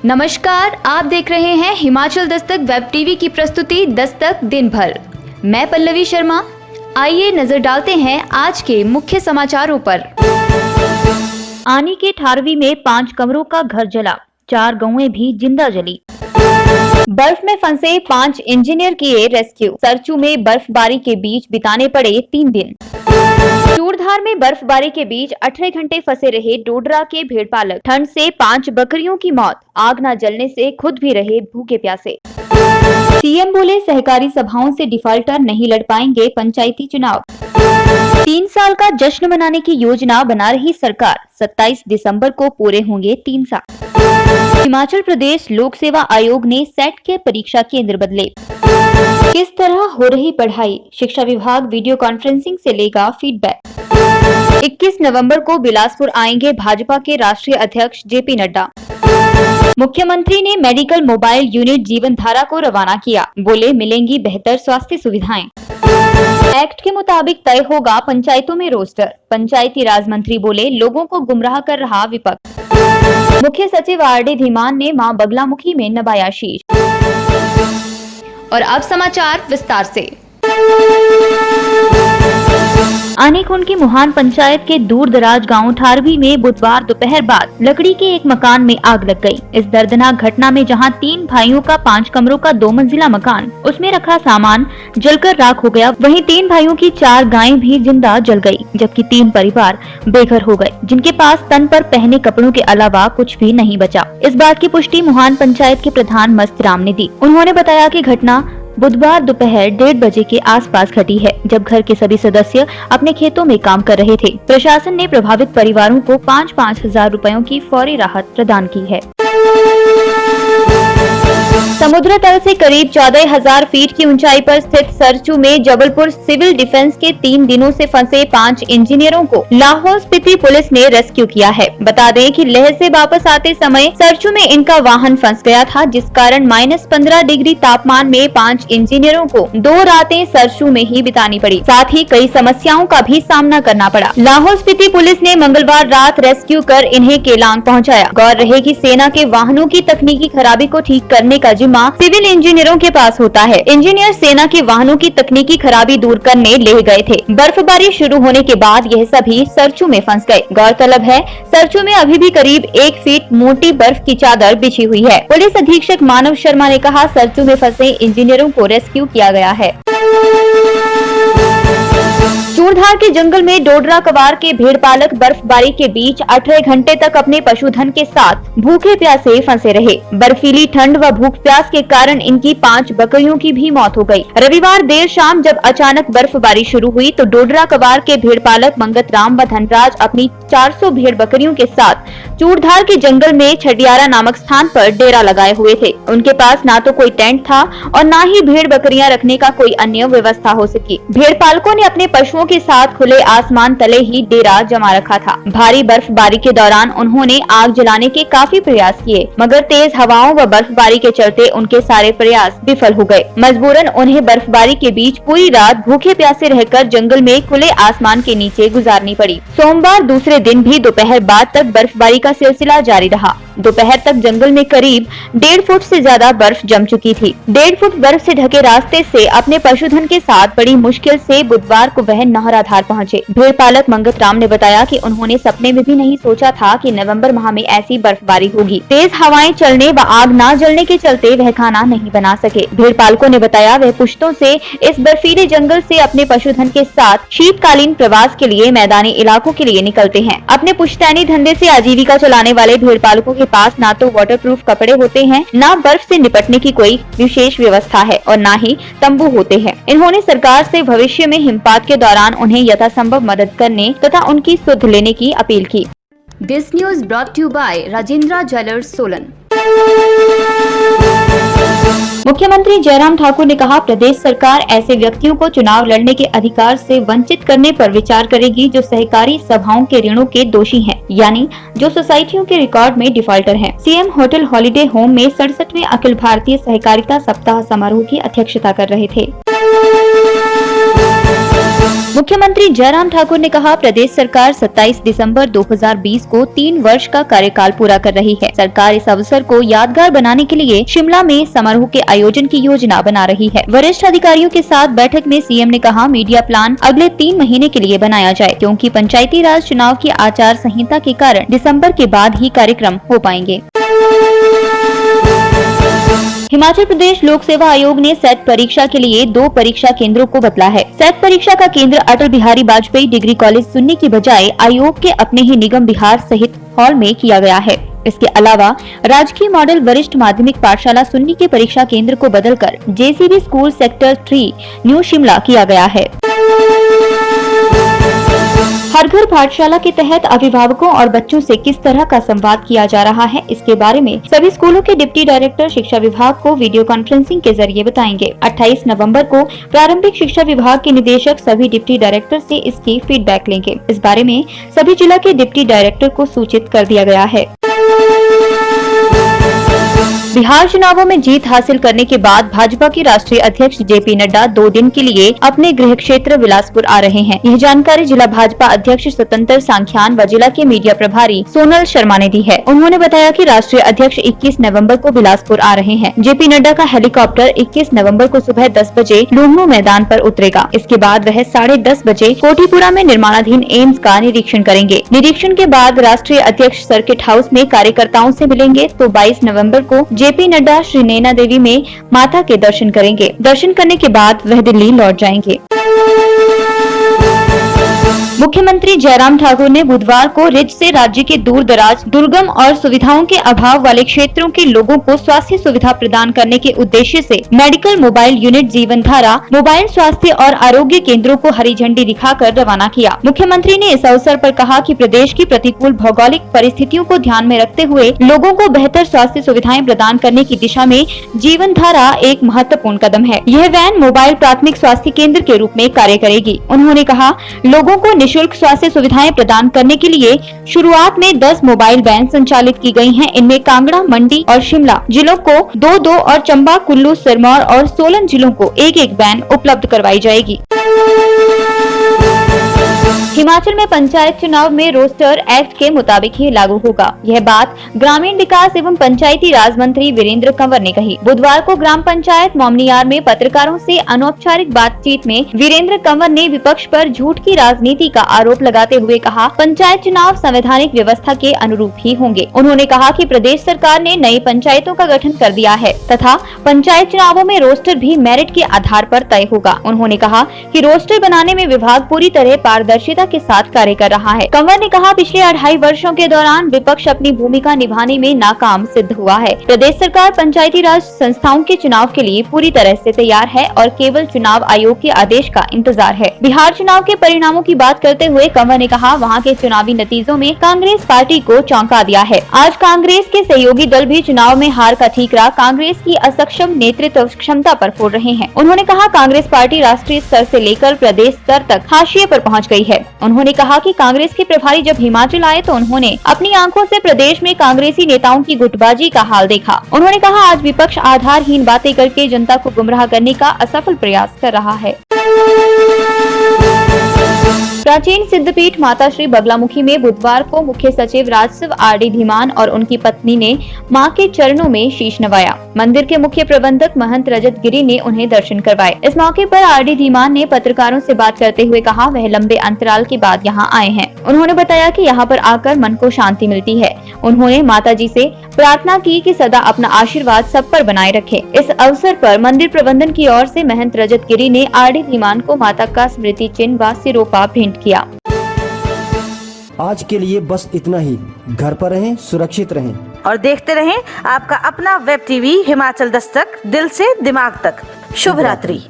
नमस्कार, आप देख रहे हैं हिमाचल दस्तक वेब टीवी की प्रस्तुति दस्तक दिन भर। मैं पल्लवी शर्मा। आइए नजर डालते हैं आज के मुख्य समाचारों पर। आनी के ठारवी में 5 कमरों का घर जला, 4 गौएं भी जिंदा जली। बर्फ में फंसे 5 इंजीनियर किए रेस्क्यू, सरचू में बर्फबारी के बीच बिताने पड़े 3 दिन। चूड़धार में बर्फबारी के बीच 18 घंटे फंसे रहे डोडरा के भेड़पालक, ठंड से 5 बकरियों की मौत, आग न जलने से खुद भी रहे भूखे प्यासे। सीएम बोले सहकारी सभाओं से डिफाल्टर नहीं लड़ पाएंगे पंचायती चुनाव। 3 साल का जश्न मनाने की योजना बना रही सरकार, 27 दिसंबर को पूरे होंगे 3 साल। हिमाचल प्रदेश लोक सेवा आयोग ने सेट के परीक्षा केंद्र बदले। किस तरह हो रही पढ़ाई, शिक्षा विभाग वीडियो कॉन्फ्रेंसिंग से लेगा फीडबैक। 21 नवंबर को बिलासपुर आएंगे भाजपा के राष्ट्रीय अध्यक्ष जेपी नड्डा। मुख्यमंत्री ने मेडिकल मोबाइल यूनिट जीवन धारा को रवाना किया, बोले मिलेंगी बेहतर स्वास्थ्य सुविधाएं। एक्ट के मुताबिक तय होगा पंचायतों में रोस्टर, पंचायती राज मंत्री बोले लोगों को गुमराह कर रहा विपक्ष। मुख्य सचिव आरडी धीमान ने मां बगलामुखी में नवाया शीश। और अब समाचार विस्तार से। आनीकुंड की मुहान पंचायत के दूर दराज गांव ठारवी में बुधवार दोपहर बाद लकड़ी के एक मकान में आग लग गई। इस दर्दनाक घटना में जहां 3 भाइयों का 5 कमरों का 2 मंजिला मकान, उसमें रखा सामान जलकर राख हो गया, वहीं 3 भाइयों की 4 गायें भी जिंदा जल गई, जबकि 3 परिवार बेघर हो गए, जिनके पास तन पर पहने कपड़ों के अलावा कुछ भी नहीं बचा। इस बात की पुष्टि मुहान पंचायत के प्रधान मस्त राम ने दी। उन्होंने बताया कि घटना बुधवार दोपहर 1:30 बजे के आसपास घटी है, जब घर के सभी सदस्य अपने खेतों में काम कर रहे थे। प्रशासन ने प्रभावित परिवारों को 5-5 हजार रुपयों की फौरी राहत प्रदान की है। समुद्र तल से करीब 14,000 फीट की ऊंचाई पर स्थित सरचू में जबलपुर सिविल डिफेंस के 3 दिनों से फंसे 5 इंजीनियरों को लाहौल स्पीति पुलिस ने रेस्क्यू किया है। बता दें कि लेह से वापस आते समय सरचू में इनका वाहन फंस गया था, जिस कारण -15 डिग्री तापमान में 5 इंजीनियरों को 2 रातें सरचू में ही बितानी पड़ी। साथ ही कई समस्याओं का भी सामना करना पड़ा। लाहौल स्पीति पुलिस ने मंगलवार रात रेस्क्यू कर इन्हें केलांग पहुँचाया। गौर रहे की सेना के वाहनों की तकनीकी खराबी को ठीक करने का जिम्मा सिविल इंजीनियरों के पास होता है। इंजीनियर सेना के वाहनों की तकनीकी खराबी दूर करने ले गए थे। बर्फबारी शुरू होने के बाद यह सभी सरचू में फंस गए। गौरतलब है, सरचू में अभी भी करीब 1 फीट मोटी बर्फ की चादर बिछी हुई है। पुलिस अधीक्षक मानव शर्मा ने कहा, सरचू में फंसे इंजीनियरों को रेस्क्यू किया गया है। चूड़धार के जंगल में डोडरा कवार के भेड़पालक बर्फबारी के बीच 18 घंटे तक अपने पशुधन के साथ भूखे प्यासे फंसे रहे। बर्फीली ठंड व भूख प्यास के कारण इनकी 5 बकरियों की भी मौत हो गई। रविवार देर शाम जब अचानक बर्फबारी शुरू हुई तो डोडरा कवार के भेड़पालक मंगत राम व धनराज अपनी 400 भेड़ बकरियों के साथ चूड़धार के जंगल में छडियारा नामक स्थान पर डेरा लगाए हुए थे। उनके पास ना तो कोई टेंट था और ना ही भेड़ बकरियां रखने का कोई अन्य व्यवस्था हो सकी। भेड़पालकों ने अपने पशुओं के साथ खुले आसमान तले ही डेरा जमा रखा था। भारी बर्फबारी के दौरान उन्होंने आग जलाने के काफी प्रयास किए, मगर तेज हवाओं व बर्फबारी के चलते उनके सारे प्रयास विफल हो गए। मजबूरन उन्हें बर्फबारी के बीच पूरी रात भूखे प्यासे रहकर जंगल में खुले आसमान के नीचे गुजारनी पड़ी। सोमवार दूसरे दिन भी दोपहर बाद तक बर्फबारी का सिलसिला जारी रहा। दोपहर तक जंगल में करीब 1.5 फुट से ज्यादा बर्फ जम चुकी थी। 1.5 फुट बर्फ से ढके रास्ते से अपने पशुधन के साथ बड़ी मुश्किल से बुधवार को वह नहराधार पहुंचे। भेड़पालक मंगत राम ने बताया कि उन्होंने सपने में भी नहीं सोचा था कि नवंबर माह में ऐसी बर्फबारी होगी। तेज हवाएं चलने व आग न जलने के चलते वह खाना नहीं बना सके। भेड़पालकों ने बताया वह पुश्तों से इस बर्फीले जंगल से अपने पशुधन के साथ शीतकालीन प्रवास के लिए मैदानी इलाकों के लिए निकलते हैं। अपने पुश्तैनी धंधे से आजीविका चलाने वाले भेड़पालकों के पास ना तो वाटरप्रूफ कपड़े होते हैं, ना बर्फ से निपटने की कोई विशेष व्यवस्था है और ना ही तंबू होते हैं। इन्होंने सरकार से भविष्य में हिमपात के दौरान उन्हें यथासंभव मदद करने तथा उनकी सुध लेने की अपील की। This news brought you by Rajendra jewellers Solan. मुख्यमंत्री जयराम ठाकुर ने कहा, प्रदेश सरकार ऐसे व्यक्तियों को चुनाव लड़ने के अधिकार से वंचित करने पर विचार करेगी जो सहकारी सभाओं के ऋणों के दोषी हैं, यानी जो सोसाइटियों के रिकॉर्ड में डिफॉल्टर हैं। सीएम होटल हॉलिडे होम में 67वें अखिल भारतीय सहकारिता सप्ताह समारोह की अध्यक्षता कर रहे थे। मुख्यमंत्री जयराम ठाकुर ने कहा, प्रदेश सरकार 27 दिसंबर 2020 को 3 वर्ष का कार्यकाल पूरा कर रही है। सरकार इस अवसर को यादगार बनाने के लिए शिमला में समारोह के आयोजन की योजना बना रही है। वरिष्ठ अधिकारियों के साथ बैठक में सीएम ने कहा, मीडिया प्लान अगले 3 महीने के लिए बनाया जाए, क्योंकि पंचायती राज चुनाव की आचार संहिता के कारण दिसंबर के बाद ही कार्यक्रम हो पाएंगे। हिमाचल प्रदेश लोक सेवा आयोग ने सेट परीक्षा के लिए 2 परीक्षा केंद्रों को बदला है। सेट परीक्षा का केंद्र अटल बिहारी वाजपेयी डिग्री कॉलेज सुन्नी की बजाय आयोग के अपने ही निगम बिहार सहित हॉल में किया गया है। इसके अलावा राजकीय मॉडल वरिष्ठ माध्यमिक पाठशाला सुन्नी के परीक्षा केंद्र को बदलकर JCB school sector 3 new Shimla किया गया है। हर घर पाठशाला के तहत अभिभावकों और बच्चों से किस तरह का संवाद किया जा रहा है, इसके बारे में सभी स्कूलों के डिप्टी डायरेक्टर शिक्षा विभाग को वीडियो कॉन्फ्रेंसिंग के जरिए बताएंगे। 28 नवंबर को प्रारंभिक शिक्षा विभाग के निदेशक सभी डिप्टी डायरेक्टर से इसकी फीडबैक लेंगे। इस बारे में सभी जिला के डिप्टी डायरेक्टर को सूचित कर दिया गया है। बिहार चुनावों में जीत हासिल करने के बाद भाजपा के राष्ट्रीय अध्यक्ष जेपी नड्डा 2 दिन के लिए अपने गृह क्षेत्र बिलासपुर आ रहे हैं। यह जानकारी जिला भाजपा अध्यक्ष स्वतंत्र सांख्यान व जिला के मीडिया प्रभारी सोनल शर्मा ने दी है। उन्होंने बताया कि राष्ट्रीय अध्यक्ष 21 नवंबर को बिलासपुर आ रहे हैं। जेपी नड्डा का हेलीकॉप्टर 21 नवंबर को सुबह 10 बजे लुमनू मैदान पर उतरेगा। इसके बाद वह 10:30 बजे कोठीपुरा में निर्माणाधीन एम्स का निरीक्षण करेंगे। निरीक्षण के बाद राष्ट्रीय अध्यक्ष सर्किट हाउस में कार्यकर्ताओं से मिलेंगे तो 22 नवंबर को जेपी नड्डा श्री नैना देवी में माता के दर्शन करेंगे। दर्शन करने के बाद वह दिल्ली लौट जाएंगे। मुख्यमंत्री जयराम ठाकुर ने बुधवार को रिज से राज्य के दूर दराज, दुर्गम और सुविधाओं के अभाव वाले क्षेत्रों के लोगों को स्वास्थ्य सुविधा प्रदान करने के उद्देश्य से मेडिकल मोबाइल यूनिट जीवन धारा मोबाइल स्वास्थ्य और आरोग्य केंद्रों को हरी झंडी दिखाकर रवाना किया। मुख्यमंत्री ने इस अवसर पर कहा कि प्रदेश की प्रतिकूल भौगोलिक परिस्थितियों को ध्यान में रखते हुए लोगों को बेहतर स्वास्थ्य सुविधाएं प्रदान करने की दिशा में जीवन धारा एक महत्वपूर्ण कदम है। यह वैन मोबाइल प्राथमिक स्वास्थ्य केंद्र के रूप में कार्य करेगी। उन्होंने कहा, लोगों को निःशुल्क स्वास्थ्य सुविधाएं प्रदान करने के लिए शुरुआत में 10 मोबाइल वैन संचालित की गई हैं। इनमें कांगड़ा, मंडी और शिमला जिलों को 2-2 और चंबा, कुल्लू, सिरमौर और सोलन जिलों को 1-1 वैन उपलब्ध करवाई जाएगी। हिमाचल में पंचायत चुनाव में रोस्टर एक्ट के मुताबिक ही लागू होगा। यह बात ग्रामीण विकास एवं पंचायती राज मंत्री वीरेंद्र कंवर ने कही। बुधवार को ग्राम पंचायत मोमनियार में पत्रकारों से अनौपचारिक बातचीत में वीरेंद्र कंवर ने विपक्ष पर झूठ की राजनीति का आरोप लगाते हुए कहा, पंचायत चुनाव संवैधानिक व्यवस्था के अनुरूप ही होंगे। उन्होंने कहा कि प्रदेश सरकार ने नई पंचायतों का गठन कर दिया है तथा पंचायत चुनावों में रोस्टर भी मेरिट के आधार पर तय होगा। उन्होंने कहा कि रोस्टर बनाने में विभाग पूरी तरह पारदर्शिता के साथ कार्य कर रहा है। कंवर ने कहा, पिछले 2.5 वर्षों के दौरान विपक्ष अपनी भूमिका निभाने में नाकाम सिद्ध हुआ है। प्रदेश सरकार पंचायती राज संस्थाओं के चुनाव के लिए पूरी तरह से तैयार है और केवल चुनाव आयोग के आदेश का इंतजार है। बिहार चुनाव के परिणामों की बात करते हुए कंवर ने कहा, वहां के चुनावी नतीजों में कांग्रेस पार्टी को चौंका दिया है। आज कांग्रेस के सहयोगी दल भी चुनाव में हार का ठीकरा कांग्रेस की असक्षम नेतृत्व क्षमता पर फोड़ रहे हैं। उन्होंने कहा, कांग्रेस पार्टी राष्ट्रीय स्तर से लेकर प्रदेश स्तर तक हाशिए पर पहुंच गई है। उन्होंने कहा कि कांग्रेस के प्रभारी जब हिमाचल आए तो उन्होंने अपनी आंखों से प्रदेश में कांग्रेसी नेताओं की गुटबाजी का हाल देखा। उन्होंने कहा, आज विपक्ष आधारहीन बातें करके जनता को गुमराह करने का असफल प्रयास कर रहा है। प्राचीन सिद्धपीठ माता श्री बगलामुखी में बुधवार को मुख्य सचिव राजस्व आर.डी. धीमान और उनकी पत्नी ने मां के चरणों में शीश नवाया। मंदिर के मुख्य प्रबंधक महंत रजत गिरी ने उन्हें दर्शन करवाए। इस मौके पर आर.डी. धीमान ने पत्रकारों से बात करते हुए कहा, वह लंबे अंतराल के बाद यहाँ आए हैं। उन्होंने बताया कि यहाँ पर आकर मन को शांति मिलती है। उन्होंने माता जी से प्रार्थना की कि सदा अपना आशीर्वाद सब पर बनाए रखे। इस अवसर पर मंदिर प्रबंधन की ओर से महंत रजत गिरी ने आर.डी. धीमान को माता का स्मृति चिन्ह व सिरोपा भेंट किया। आज के लिए बस इतना ही। घर पर रहें, सुरक्षित रहें और देखते रहें आपका अपना वेब टीवी हिमाचल दस्तक, दिल से दिमाग तक। शुभ रात्रि।